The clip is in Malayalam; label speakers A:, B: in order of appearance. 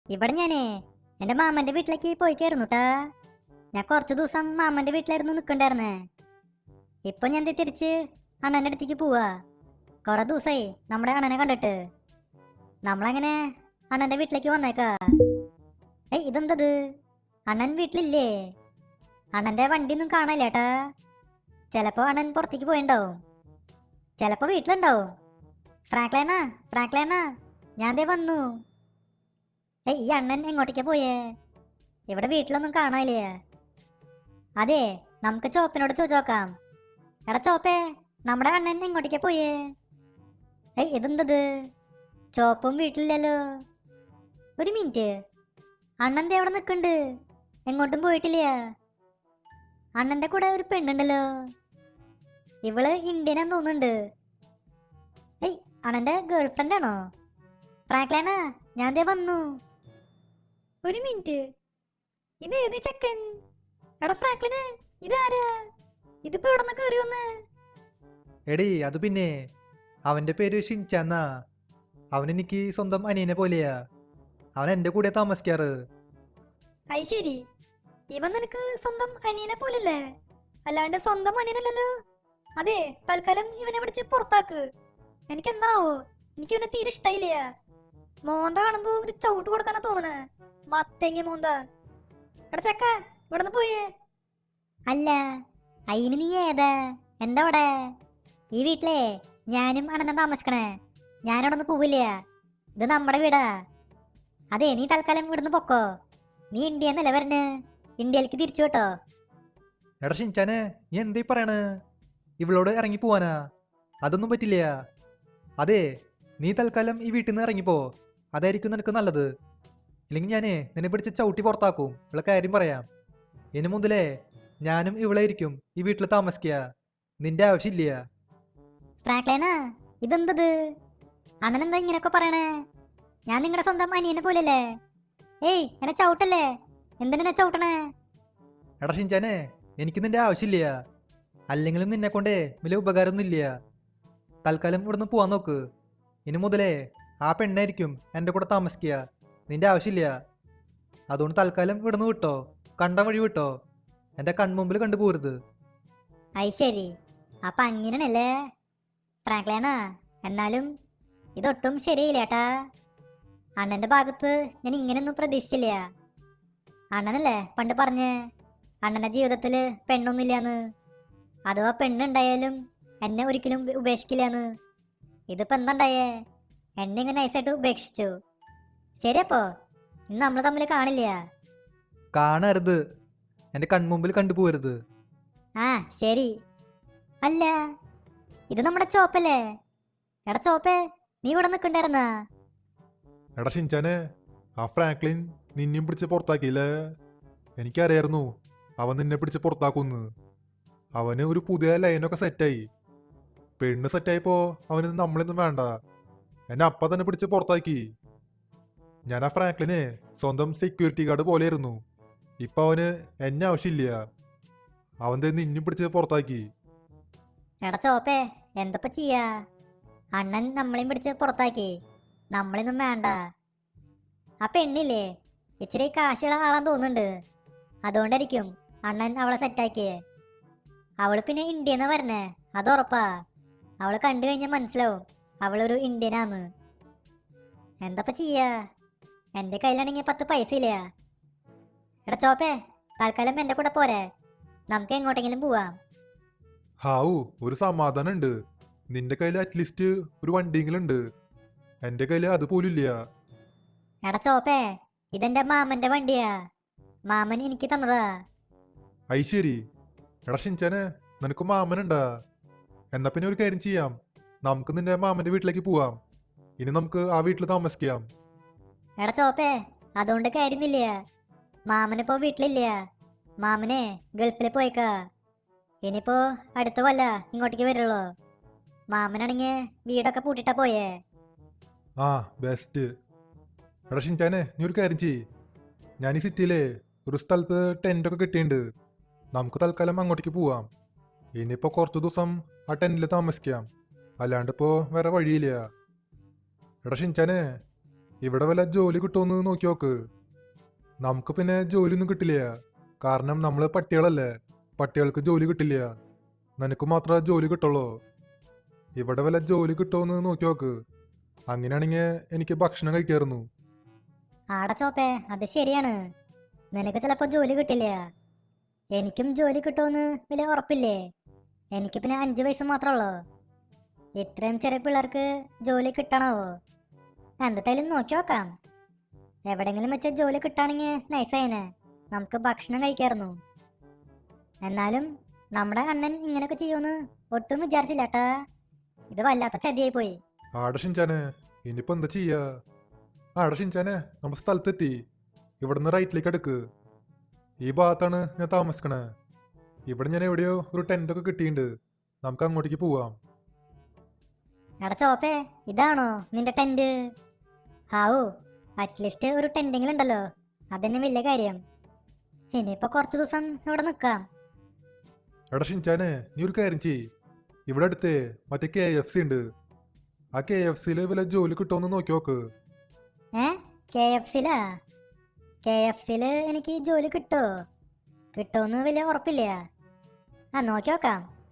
A: ഇവിടെ ഞാനേ എൻ്റെ മാമൻ്റെ വീട്ടിലേക്ക് പോയിക്കായിരുന്നു കേട്ടാ. ഞാൻ കുറച്ച് ദിവസം മാമൻ്റെ വീട്ടിലായിരുന്നു നിൽക്കണ്ടായിരുന്നേ. ഇപ്പൊ ഞാൻ ദേ തിരിച്ച് അണ്ണൻ്റെ അടുത്തേക്ക് പോവാ. കുറെ ദിവസമായി നമ്മുടെ അണ്ണനെ കണ്ടിട്ട്. നമ്മളങ്ങനെ അണ്ണൻ്റെ വീട്ടിലേക്ക് വന്നേക്കാ. ഏയ് ഇതെന്തത്? അണ്ണൻ വീട്ടിലില്ലേ? അണ്ണൻ്റെ വണ്ടി ഒന്നും കാണാനില്ല ഏട്ടാ. ചിലപ്പോ അണ്ണൻ പുറത്തേക്ക് പോയിണ്ടാവും, ചിലപ്പോ വീട്ടിലുണ്ടാവും. ഫ്രാങ്ക്ലേനാ, ഫ്രാങ്ക്ലേനാ, ഞാൻ ദേ വന്നു. ഏയ് ഈ അണ്ണൻ എങ്ങോട്ടേക്കാ പോയേ? ഇവിടെ വീട്ടിലൊന്നും കാണാനില്ലേ. അതെ, നമുക്ക് ചോപ്പിനോട് ചോദിച്ചു നോക്കാം. എടാ ചോപ്പേ, നമ്മുടെ അണ്ണൻ എങ്ങോട്ടേക്കാ പോയേ? ഏയ് ഇതെന്തത്? ചോപ്പും വീട്ടിലില്ലല്ലോ. ഒരു മിനിറ്റ്, അണ്ണൻ ദേ അവിടെ നിൽക്കുന്നുണ്ട്, എങ്ങോട്ടും പോയിട്ടില്ല. അണ്ണൻ്റെ കൂടെ ഒരു പെണ്ണുണ്ടല്ലോ, ഇവള് ഇന്ത്യനാന്ന് തോന്നുന്നുണ്ട്. ഏയ് അണ്ണൻ്റെ ഗേൾ ഫ്രണ്ട് ആണോ? ഫ്രാങ്ക്ലേനാ, ഞാൻ ദേ വന്നു. ഒരു മിനിറ്റ്, ഇത് ഏത് ചെക്കൻ? എടാ ഫ്രാങ്ക്ലിന്, ഇതാരാ? ഇതിപ്പോ ഇവിടെ നിന്ന് കയറി വന്ന്?
B: എടീ അത് പിന്നെ അവൻ്റെ പേര് ഷിൻചാന്നാ. അവനെനിക്ക് സ്വന്തം അനിയനെ പോലെയാ. അവൻ എൻ്റെ കൂടെ താമസിക്കാറ്.
A: അത് ശരി, ഇവൻ നിനക്ക് സ്വന്തം അനിയനെ പോലല്ലേ, അല്ലാണ്ട് സ്വന്തം അനിയനല്ലല്ലോ. അതെ, തൽക്കാലം ഇവനെ പിടിച്ച് പുറത്താക്ക്. എനിക്കെന്താവോ, എനിക്ക് ഇവനെ തീരെ ഇഷ്ടായില്ല. മോന്ത കാണുമ്പോ ഒരു ചവിട്ട് കൊടുക്കാനാ തോന്നണേ, മത്തങ്ങ മോന്ത. എടാ ചെക്ക, ഇവിടെ പോയേ. അല്ല, അയിന് നീ ഏതാ? എന്താ ഇവിടെ? ഈ വീട്ടിലെ ഞാനും അണ്ണനും താമസിക്കണേ. ഞാനവിടെ നിന്ന് പോവില്ല, ഇത് നമ്മുടെ വീടാ. അതെ, നീ തൽക്കാലം ഇവിടുന്ന് പൊക്കോ. നീ ഇന്ത്യന്നല്ലേ വരണ്, ഇന്ത്യയിലേക്ക് തിരിച്ചു കേട്ടോ.
B: എടാ ഷിൻചാനെ, നീ എന്തീ പറയണ്? ഇവളോട് ഇറങ്ങി പോവാനാ? അതൊന്നും പറ്റില്ല. അതെ, നീ തൽക്കാലം ഈ വീട്ടിൽ നിന്ന് ഇറങ്ങിപ്പോ, അതായിരിക്കും നിനക്ക് നല്ലത്. ഇല്ലെങ്കിൽ ഞാനേ നിന്നെ പിടിച്ച് ചവിട്ടി പുറത്താക്കും. ഇവളെ കാര്യം പറയാം. ഇനി മുതലേ ഞാനും ഇവളായിരിക്കും ഈ വീട്ടിൽ താമസിക്കുക. നിന്റെ ആവശ്യമില്ല.
A: ഫ്രാങ്ക്ലൈനാ, ഇതെന്തത്? അണ്ണനെന്താ ഇങ്ങനെയൊക്കെ പറയണേ? ഞാൻ നിങ്ങളുടെ സ്വന്തം അനിയനെ പോലല്ലേ. ഏയ് എന്നെ ചവിട്ടല്ലേ, എന്തിനാ ചവിട്ടണേ?
B: എടാ ഷിൻചാനെ, എനിക്ക് നിന്റെ ആവശ്യമില്ല. അല്ലെങ്കിലും നിന്നെ കൊണ്ടേ വലിയ ഉപകാരമൊന്നും ഇല്ല. തൽക്കാലം ഇവിടുന്ന് പോവാൻ നോക്ക്. ഇനി മുതലേ ആ പെണ്ണായിരിക്കും എൻ്റെ കൂടെ താമസിക്കുക. നിന്റെ ആവശ്യമില്ല. അതുകൊണ്ട് തൽക്കാലം ഇവിടുന്ന് വിട്ടോ, കണ്ട വഴി വിട്ടോ. എൻ്റെ കൺമുമ്പിൽ കണ്ടുപോരുത്.
A: അത് ശരി, അപ്പൊ അങ്ങനെയാണല്ലേ ഫ്രാങ്ക്ലൈനാ. എന്നാലും ഇതൊട്ടും ശരിയില്ല ഏട്ടാ. അണ്ണന്റെ ഭാഗത്ത് ഞാൻ ഇങ്ങനെയൊന്നും പ്രതീക്ഷിച്ചില്ല. അണ്ണനല്ലേ പണ്ട് പറഞ്ഞ് അണ്ണന്റെ ജീവിതത്തിൽ പെണ്ണൊന്നുമില്ലാന്ന്. അഥവാ പെണ്ണുണ്ടായാലും എന്നെ ഒരിക്കലും ഉപേക്ഷിക്കില്ലാന്ന്. ഇതിപ്പോ എന്താണ്ടായേ? എന്നെ ഇങ്ങനെ നൈസായിട്ട് ഉപേക്ഷിച്ചു. ശരിയപ്പോ ഇന്ന് നമ്മൾ തമ്മിൽ കാണില്ല.
B: കാണരുത്, എൻ്റെ കൺമുമ്പിൽ കണ്ടുപോരുത്.
A: ആ ശരി. അല്ല, ഇത് നമ്മുടെ ചോപ്പല്ലേ? എടാ ചോപ്പേ, നീ ഇവിടെ നിൽക്കണ്ടായിരുന്നാ?
C: എടാ ഷിൻചാനെ, ആ ഫ്രാങ്ക്ലിൻ നിന്നെയും പിടിച്ച് പുറത്താക്കിയില്ലേ? എനിക്കറിയായിരുന്നു അവൻ നിന്നെ പിടിച്ച് പുറത്താക്കുന്ന്. അവന് ഒരു പുതിയ ലൈനൊക്കെ സെറ്റായി. പെണ്ണ് സെറ്റായപ്പോ അവന് നമ്മളൊന്നും വേണ്ട, എന്നെ അപ്പം തന്നെ പിടിച്ച് പുറത്താക്കി. ഞാൻ ആ ഫ്രാങ്ക്ലിനെ സ്വന്തം സെക്യൂരിറ്റി ഗാർഡ് പോലെയായിരുന്നു. ഇപ്പൊ അവന് എന്നെ ആവശ്യമില്ല. അവൻ തന്നെ നിന്നെയും പിടിച്ച് പുറത്താക്കി.
A: എടാ ചോപ്പേ, എന്തപ്പോ ചെയ്യാ? അണ്ണൻ നമ്മളെയും പിടിച്ച് പുറത്താക്കി, നമ്മളൊന്നും വേണ്ട. ആ പെണ്ണില്ലേ, ഇച്ചിരി കാശുള്ള ആളാന്ന് തോന്നുന്നുണ്ട്. അതുകൊണ്ടായിരിക്കും അണ്ണൻ അവളെ സെറ്റാക്കിയേ. അവള് പിന്നെ ഇന്ത്യന്ന് വരണേ, അത് ഉറപ്പാ. അവള് കണ്ടു കഴിഞ്ഞാൽ മനസ്സിലാവും അവളൊരു ഇന്ത്യനാന്ന്. എന്തപ്പ ചെയ്യാ? എൻ്റെ കയ്യിലാണെങ്കിൽ 10 പൈസ ഇല്ല. എടാ ചോപ്പേ, തൽക്കാലം എൻ്റെ കൂടെ പോരെ, നമുക്ക് എങ്ങോട്ടെങ്കിലും പോവാം.
C: ഹാവു, ഒരു സമാധാനം ഉണ്ട്. നിന്റെ കയ്യിൽ അറ്റ്ലീസ്റ്റ് ഒരു വണ്ടിയെങ്കിലും ഉണ്ട്. എൻ്റെ കയ്യിൽ അതുപോലും ഇല്ല.
A: എടാ ചോപ്പേ, ഇതെന്റെ മാമന്റെ വണ്ടിയാ, മാമൻ എനിക്ക് തന്നതാ.
C: ഐശ്വരി, എടാ ഷിൻചാനെ, നിനക്ക് മാമനുണ്ടാ? എന്നാ പിന്നെ ഒരു കാര്യം ചെയ്യാം, നമുക്ക് നിന്റെ മാമന്റെ വീട്ടിലേക്ക് പോവാം. ഇനി നമുക്ക് ആ വീട്ടിൽ താമസിക്കാം.
A: എടാ ചോപ്പേ, അതുകൊണ്ട് കാര്യമില്ല. മാമനിപ്പോ വീട്ടിലില്ല, മാമനെ ഗൾഫിൽ പോയേക്കാ. ഇനിയിപ്പോ അടുത്ത കൊല്ല ഇങ്ങോട്ടേക്ക് വരുള്ളൂ. മാമനാണെങ്കിൽ വീടൊക്കെ പൂട്ടിട്ടാ പോയേ.
C: ആ ബെസ്റ്റ്. എടാ ഷിൻചാനെ, നീ ഒരു കാര്യം ചെയ്യ്. ഞാൻ ഈ സിറ്റിയിലെ ഒരു സ്ഥലത്ത് ടെൻ്റൊക്കെ കിട്ടിയിട്ടുണ്ട്. നമുക്ക് തൽക്കാലം അങ്ങോട്ടേക്ക് പോവാം. ഇനിയിപ്പോൾ കുറച്ച് ദിവസം ആ ടെൻറ്റിൽ താമസിക്കാം. അല്ലാണ്ട് ഇപ്പോൾ വേറെ വഴിയില്ല. എടാ ഷിൻചാനെ, ഇവിടെ വല്ല ജോലി കിട്ടുമെന്ന് നോക്കി നോക്ക്. നമുക്ക് പിന്നെ ജോലിയൊന്നും കിട്ടില്ല. കാരണം നമ്മൾ പട്ടികളല്ലേ. പട്ടികൾക്ക് ജോലി കിട്ടില്ല. നിനക്ക് മാത്രമേ ജോലി കിട്ടുള്ളൂ. ഇവിടെ വല്ല ജോലി കിട്ടുമെന്ന് നോക്കി നോക്ക്. അങ്ങനെയാണെങ്കിൽ എനിക്ക് ഭക്ഷണം കഴിക്കായിരുന്നു.
A: ആടെ ചോപ്പേ, അത് ശരിയാണ്. നിനക്ക് ചിലപ്പോൾ ജോലി കിട്ടില്ല. എനിക്കും ജോലി കിട്ടുമെന്ന് വലിയ ഉറപ്പില്ലേ. എനിക്ക് പിന്നെ 5 വയസ്സ് മാത്രമേ ഉള്ളൂ. ഇത്രയും ചെറിയ പിള്ളേർക്ക് ജോലി കിട്ടണോ? എന്തിട്ടായാലും നോക്കി നോക്കാം. എവിടെങ്കിലും വെച്ച ജോലി കിട്ടുകയാണെങ്കിൽ നൈസായിനെ, നമുക്ക് ഭക്ഷണം കഴിക്കായിരുന്നു. എന്നാലും നമ്മുടെ അണ്ണൻ ഇങ്ങനെയൊക്കെ ചെയ്യുമെന്ന് ഒട്ടും വിചാരിച്ചില്ല കേട്ടാ. ഇത് വല്ലാത്ത ചതിയായി പോയി.
C: ആടെ ഷിൻചാനെ, ഇനിയിപ്പോ എന്താ ചെയ്യാ? ആടെ ഷിൻചാനെ, നമ്മൾ സ്ഥലത്തെത്തി. ഇവിടുന്ന് റൈറ്റിലേക്ക് എടുക്ക്. ഈ ഭാഗത്താണ് ഞാൻ താമസിക്കണേ. ഇവിടെ ഞാൻ എവിടെയോ ഒരു ടെൻ്റൊക്കെ കിട്ടിയിട്ടുണ്ട്. നമുക്ക് അങ്ങോട്ടേക്ക് പോവാം.
A: എടാ ചോപ്പേ, ഇതാണോ നിന്റെ ടെന്റ്? ഹാവു, അറ്റ്ലീസ്റ്റ് ഒരു ടെന്റെങ്കിലും ഉണ്ടല്ലോ. അതന്നെ വലിയ കാര്യം. ഇനിയിപ്പോ കുറച്ച് ദിവസം ഇവിടെ നിൽക്കാം.
C: എടാ ഷിൻചാനെ, നീ ഒരു കാര്യം ചെയ്യ്. ഇവിടെ അടുത്ത് മറ്റേ KFC ഉണ്ട്. ആ KFCയിൽ വല്ല ജോലി കിട്ടുമെന്ന് നോക്കി നോക്ക്.
A: KFCയിലാ? KFCയിൽ എനിക്ക് ജോലി കിട്ടുമോ? കിട്ടുമെന്ന് വലിയ ഉറപ്പില്ല. നോക്കി നോക്കാം.